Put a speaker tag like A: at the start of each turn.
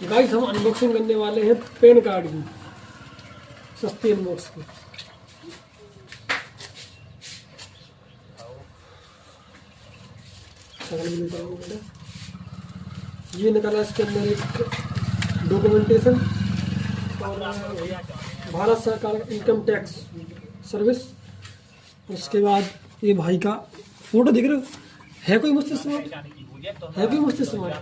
A: Guys हम unboxing करने वाले हैं पैन कार्ड की, सस्ती अनबॉक्स की। ये निकाला इसके अंदर एक डॉक्यूमेंटेशन और भारत सरकार इनकम टैक्स सर्विस। उसके बाद ये भाई का फोटो दिख रहा है, कोई मुझसे सवाल है, कोई मुझसे सवाल।